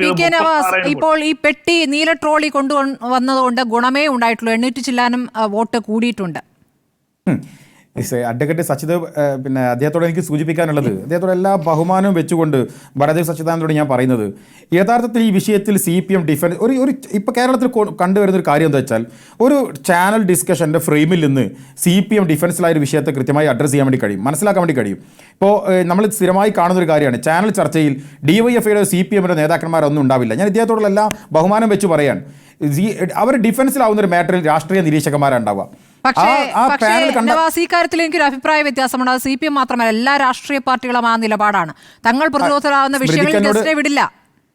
P K Nawaz, ഇപ്പോൾ ഈ പെട്ടി നീല ട്രോളി കൊണ്ടുവന്നതുകൊണ്ട് ഗുണമേ ഉണ്ടായിട്ടുള്ളൂ. 800 ചില്ലാനും വോട്ട് കൂടിയിട്ടുണ്ട്. അഡ്വക്കേറ്റ് സച്ചിദേവ്, പിന്നെ അദ്ദേഹത്തോട് എനിക്ക് സൂചിപ്പിക്കാനുള്ളത്, അദ്ദേഹത്തോട് എല്ലാ ബഹുമാനവും വെച്ചുകൊണ്ട് ബലദേവ് സച്ചിദാനന്ദോട് ഞാൻ പറയുന്നത്, യഥാർത്ഥത്തിൽ ഈ വിഷയത്തിൽ CPM ഡിഫൻസ് ഒരു ഇപ്പോൾ കേരളത്തിൽ കണ്ടുവരുന്നൊരു കാര്യം എന്താ വെച്ചാൽ, ഒരു ചാനൽ ഡിസ്കഷൻ്റെ ഫ്രെയിമിൽ നിന്ന് CPM ഡിഫൻസിലായ ഒരു വിഷയത്തെ കൃത്യമായി അഡ്രസ്സ് ചെയ്യാൻ വേണ്ടി കഴിയും, മനസ്സിലാക്കാൻ വേണ്ടി കഴിയും. ഇപ്പോൾ നമ്മൾ സ്ഥിരമായി കാണുന്നൊരു കാര്യമാണ്, ചാനൽ ചർച്ചയിൽ DYFIയുടെ CPMൻ്റെ നേതാക്കന്മാരൊന്നും ഉണ്ടാവില്ല. ഞാൻ ഇദ്ദേഹത്തോടുള്ള എല്ലാ ബഹുമാനം വെച്ച് പറയാൻ, അവർ ഡിഫൻസിലാവുന്ന ഒരു മാറ്ററിൽ രാഷ്ട്രീയ നിരീക്ഷകന്മാരുണ്ടാവുക. പക്ഷേ ഈ കാര്യത്തിൽ എനിക്കൊരു അഭിപ്രായ വ്യത്യാസമുണ്ട്. അത് CPM മാത്രമല്ല, എല്ലാ രാഷ്ട്രീയ പാർട്ടികളും ആ നിലപാടാണ്. തങ്ങൾ പ്രതിരോധരാകുന്ന വിഷയങ്ങളിൽ വിടില്ല.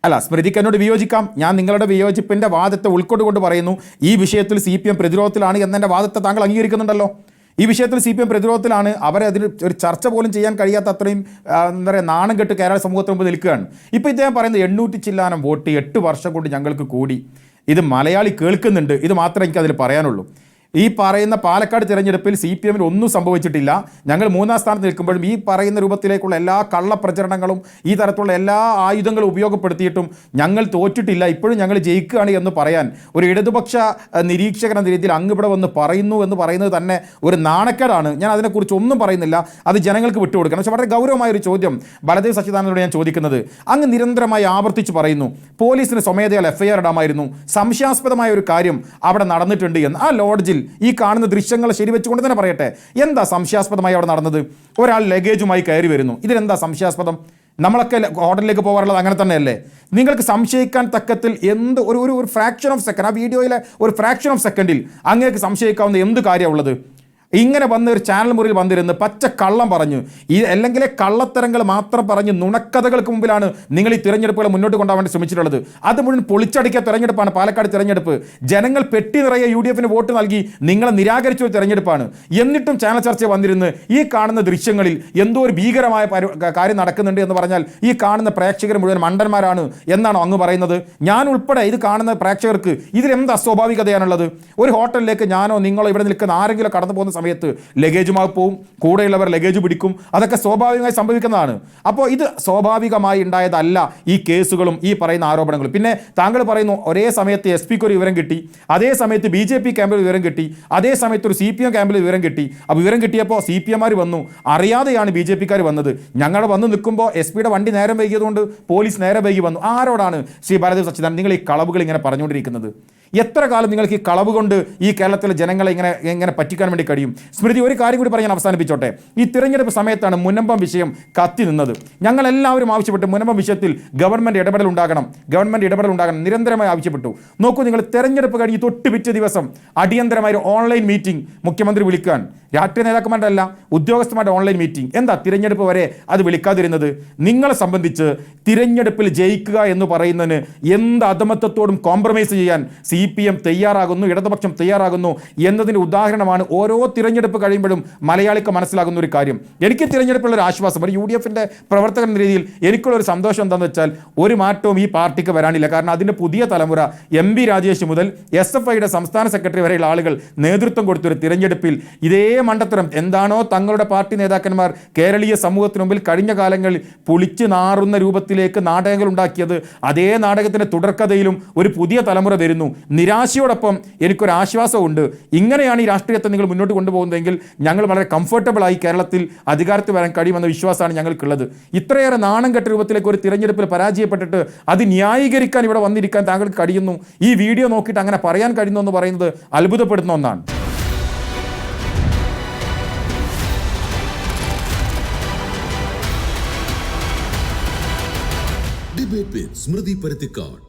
അല്ല, സ്മൃതിക്ക് എന്നോട് വിയോജിക്കാം. ഞാൻ നിങ്ങളുടെ വിയോജിപ്പിന്റെ വാദത്തെ ഉൾക്കൊണ്ടുകൊണ്ട് പറയുന്നു, ഈ വിഷയത്തിൽ CPM പ്രതിരോധത്തിലാണ് എന്നെൻ്റെ വാദത്തെ താങ്കൾ അംഗീകരിക്കുന്നുണ്ടല്ലോ. ഈ വിഷയത്തിൽ CPM പ്രതിരോധത്തിലാണ്. അവരെ അതിന് ഒരു ചർച്ച പോലും ചെയ്യാൻ കഴിയാത്ത അത്രയും എന്താ പറയുക, നാണം കെട്ട് കേരള സമൂഹത്തിന് മുമ്പ് നിൽക്കുകയാണ്. ഇപ്പോൾ ഇദ്ദേഹം പറയുന്നത് 800 ചില്ലാനം വോട്ട് 8 വർഷം കൊണ്ട് ഞങ്ങൾക്ക് കൂടി. ഇത് മലയാളി കേൾക്കുന്നുണ്ട്. ഇത് മാത്രമേ എനിക്കതിൽ പറയാനുള്ളൂ. ഈ പറയുന്ന പാലക്കാട് തിരഞ്ഞെടുപ്പിൽ CPMന് ഒന്നും സംഭവിച്ചിട്ടില്ല. ഞങ്ങൾ 3ാം സ്ഥാനത്ത് നിൽക്കുമ്പോഴും ഈ പറയുന്ന രൂപത്തിലേക്കുള്ള എല്ലാ കള്ളപ്രചരണങ്ങളും ഈ തരത്തിലുള്ള എല്ലാ ആയുധങ്ങളും ഉപയോഗപ്പെടുത്തിയിട്ടും ഞങ്ങൾ തോറ്റിട്ടില്ല, ഇപ്പോഴും ഞങ്ങൾ ജയിക്കുകയാണ് എന്ന് പറയാൻ ഒരു ഇടതുപക്ഷ നിരീക്ഷകൻ എന്ന രീതിയിൽ അങ്ങ് ഇവിടെ വന്ന് പറയുന്നു എന്ന് പറയുന്നത് തന്നെ ഒരു നാണക്കേടാണ്. ഞാൻ അതിനെക്കുറിച്ച് ഒന്നും പറയുന്നില്ല, അത് ജനങ്ങൾക്ക് വിട്ടുകൊടുക്കണം. പക്ഷേ വളരെ ഗൗരവമായൊരു ചോദ്യം ബലദേവ് സച്ചിദാനന്ദനോട് ഞാൻ ചോദിക്കുന്നത്, അങ്ങ് നിരന്തരമായി ആവർത്തിച്ച് പറയുന്നു പോലീസിന് സ്വമേധയാൽ FIR ഇടാമായിരുന്നു, സംശയാസ്പദമായ ഒരു കാര്യം അവിടെ നടന്നിട്ടുണ്ട് എന്ന്. ആ ലോഡ്ജിൽ ഈ കാണുന്ന ദൃശ്യങ്ങൾ ശരിവെച്ചുകൊണ്ട് തന്നെ പറയട്ടെ, എന്താ സംശയാസ്പദമായി അവിടെ നടന്നത്? ഒരാൾ ലഗേജുമായി കയറി വരുന്നു, ഇതിലെന്താ സംശയാസ്പദം? നമ്മളൊക്കെ ഹോട്ടലിലേക്ക് പോകാറുള്ളത് അങ്ങനെ തന്നെയല്ലേ? നിങ്ങൾക്ക് സംശയിക്കാൻ തക്കത്തിൽ എന്ത് ഒരു ഫ്രാക്ഷൻ ഓഫ് സെക്കൻഡ്, ആ വീഡിയോയിലെ ഒരു ഫ്രാക്ഷൻ ഓഫ് സെക്കൻഡിൽ അങ്ങേക്ക് സംശയിക്കാവുന്ന എന്ത് കാര്യമുള്ളത്? ഇങ്ങനെ വന്ന് ഒരു ചാനൽ മുറിയിൽ വന്നിരുന്ന് പച്ച കള്ളം പറഞ്ഞു, ഈ അല്ലെങ്കിൽ കള്ളത്തരങ്ങൾ മാത്രം പറഞ്ഞ് നുണക്കഥകൾക്ക് മുമ്പിലാണ് നിങ്ങൾ ഈ തിരഞ്ഞെടുപ്പുകൾ മുന്നോട്ട് കൊണ്ടുപോകാൻ വേണ്ടി ശ്രമിച്ചിട്ടുള്ളത്. അത് മുഴുവൻ പൊളിച്ചടിക്കുക തിരഞ്ഞെടുപ്പാണ് പാലക്കാട് തിരഞ്ഞെടുപ്പ്. ജനങ്ങൾ പെട്ടി നിറയെ UDFന് വോട്ട് നൽകി നിങ്ങളെ നിരാകരിച്ച ഒരു തിരഞ്ഞെടുപ്പാണ്. എന്നിട്ടും ചാനൽ ചർച്ച വന്നിരുന്ന് ഈ കാണുന്ന ദൃശ്യങ്ങളിൽ എന്തോ ഒരു ഭീകരമായ കാര്യം നടക്കുന്നുണ്ട് എന്ന് പറഞ്ഞാൽ ഈ കാണുന്ന പ്രേക്ഷകർ മുഴുവൻ മണ്ടന്മാരാണ് എന്നാണോ അങ്ങ് പറയുന്നത്? ഞാൻ ഉൾപ്പെടെ ഇത് കാണുന്ന പ്രേക്ഷകർക്ക് ഇതിലെന്ത് അസ്വാഭാവികതയാണുള്ളത്? ഒരു ഹോട്ടലിലേക്ക് ഞാനോ നിങ്ങളോ ഇവിടെ നിൽക്കുന്ന ആരെങ്കിലും കടന്നു പോകുന്ന സമയത്ത് ലഗേജുമായി പോവും, കൂടെയുള്ളവർ ലഗേജ് പിടിക്കും, അതൊക്കെ സ്വാഭാവികമായി സംഭവിക്കുന്നതാണ്. അപ്പോൾ ഇത് സ്വാഭാവികമായി ഉണ്ടായതല്ല ഈ കേസുകളും ഈ പറയുന്ന ആരോപണങ്ങളും. പിന്നെ താങ്കൾ പറയുന്നു ഒരേ സമയത്ത് SP ഒരു വിവരം കിട്ടി, അതേ സമയത്ത് BJP ക്യാമ്പിൽ വിവരം കിട്ടി, അതേ സമയത്ത് ഒരു CPM ക്യാമ്പിൽ വിവരം കിട്ടി. അപ്പോൾ വിവരം കിട്ടിയപ്പോൾ CPMമാർ വന്നു, അറിയാതെയാണ് BJPക്കാർ വന്നത്. ഞങ്ങൾ വന്ന് നിൽക്കുമ്പോൾ SP വണ്ടി നേരം വൈകിയതുകൊണ്ട് പോലീസ് നേരം വൈകി വന്നു. ആരോടാണ് ശ്രീ ബലദേവ് സച്ചിദാനന്ദൻ നിങ്ങൾ ഈ കളവുകൾ ഇങ്ങനെ പറഞ്ഞുകൊണ്ടിരിക്കുന്നത്? എത്ര കാലം നിങ്ങൾക്ക് ഈ കളവ് കൊണ്ട് ഈ കേരളത്തിലെ ജനങ്ങളെ ഇങ്ങനെ പറ്റിക്കാൻ വേണ്ടി കഴിയും? സ്മൃതി, ഒരു കാര്യം കൂടി പറയാൻ അവസാനിപ്പിച്ചോട്ടെ. ഈ തിരഞ്ഞെടുപ്പ് സമയത്താണ് മുനമ്പം വിഷയം കത്തി നിന്നത്. ഞങ്ങളെല്ലാവരും ആവശ്യപ്പെട്ടു മുനമ്പം വിഷയത്തിൽ ഗവൺമെൻറ് ഇടപെടൽ ഉണ്ടാകണം നിരന്തരമായി ആവശ്യപ്പെട്ടു. നോക്കൂ, നിങ്ങൾ തിരഞ്ഞെടുപ്പ് കഴിഞ്ഞ് തൊട്ട് പിറ്റേ ദിവസം അടിയന്തരമായ ഒരു ഓൺലൈൻ മീറ്റിംഗ് മുഖ്യമന്ത്രി വിളിക്കാൻ, രാഷ്ട്രീയ നേതാക്കന്മാരുടെ അല്ല ഉദ്യോഗസ്ഥന്മാരുടെ ഓൺലൈൻ മീറ്റിംഗ്. എന്താ തിരഞ്ഞെടുപ്പ് വരെ അത് വിളിക്കാതിരുന്നത്? നിങ്ങളെ സംബന്ധിച്ച് തിരഞ്ഞെടുപ്പിൽ ജയിക്കുക എന്ന് പറയുന്നതിന് എന്ത് അധമത്വത്തോടും കോംപ്രമൈസ് ചെയ്യാൻ CPM തയ്യാറാകുന്നു, ഇടതുപക്ഷം തയ്യാറാകുന്നു എന്നതിന് ഉദാഹരണമാണ് ഓരോ തിരഞ്ഞെടുപ്പ് കഴിയുമ്പോഴും മലയാളിക്ക് മനസ്സിലാകുന്ന ഒരു കാര്യം. എനിക്ക് തിരഞ്ഞെടുപ്പുള്ള ഒരു ആശ്വാസം, ഒരു UDFൻ്റെ പ്രവർത്തകൻ എന്ന രീതിയിൽ എനിക്കുള്ള ഒരു സന്തോഷം എന്താണെന്ന് വെച്ചാൽ ഒരു മാറ്റവും ഈ പാർട്ടിക്ക് വരാനില്ല. കാരണം അതിൻ്റെ പുതിയ തലമുറ MP രാജേഷ് മുതൽ SFIയുടെ സംസ്ഥാന സെക്രട്ടറി വരെയുള്ള ആളുകൾ നേതൃത്വം കൊടുത്തൊരു തിരഞ്ഞെടുപ്പിൽ ഇതേ മണ്ടത്തരം എന്താണോ തങ്ങളുടെ പാർട്ടി നേതാക്കന്മാർ കേരളീയ സമൂഹത്തിന് മുമ്പിൽ കഴിഞ്ഞ കാലങ്ങളിൽ പൊളിച്ചു നാറുന്ന രൂപത്തിലേക്ക് നാടകങ്ങൾ ഉണ്ടാക്കിയത്, അതേ നാടകത്തിൻ്റെ തുടർക്കഥയിലും ഒരു പുതിയ തലമുറ വരുന്നു. നിരാശയോടൊപ്പം എനിക്കൊരാശ്വാസമുണ്ട്. ഇങ്ങനെയാണ് ഈ രാഷ്ട്രീയത്തെ നിങ്ങൾ മുന്നോട്ട് കൊണ്ടുപോകുന്നതെങ്കിൽ ഞങ്ങൾ വളരെ കംഫർട്ടബിളായി കേരളത്തിൽ അധികാരത്തിൽ വരാൻ കഴിയുമെന്ന വിശ്വാസമാണ് ഞങ്ങൾക്കുള്ളത്. ഇത്രയേറെ നാണം കെട്ട രൂപത്തിലേക്ക് ഒരു തിരഞ്ഞെടുപ്പിൽ പരാജയപ്പെട്ടിട്ട് അത് ന്യായീകരിക്കാൻ ഇവിടെ വന്നിരിക്കാൻ താങ്കൾക്ക് കഴിയുന്നു, ഈ വീഡിയോ നോക്കിയിട്ട് അങ്ങനെ പറയാൻ കഴിയുന്നു എന്ന് പറയുന്നത് അത്ഭുതപ്പെടുന്ന ഒന്നാണ്. ഡിബേറ്റ് വിത്ത് സ്മൃതി പരുത്തിക്കാട്.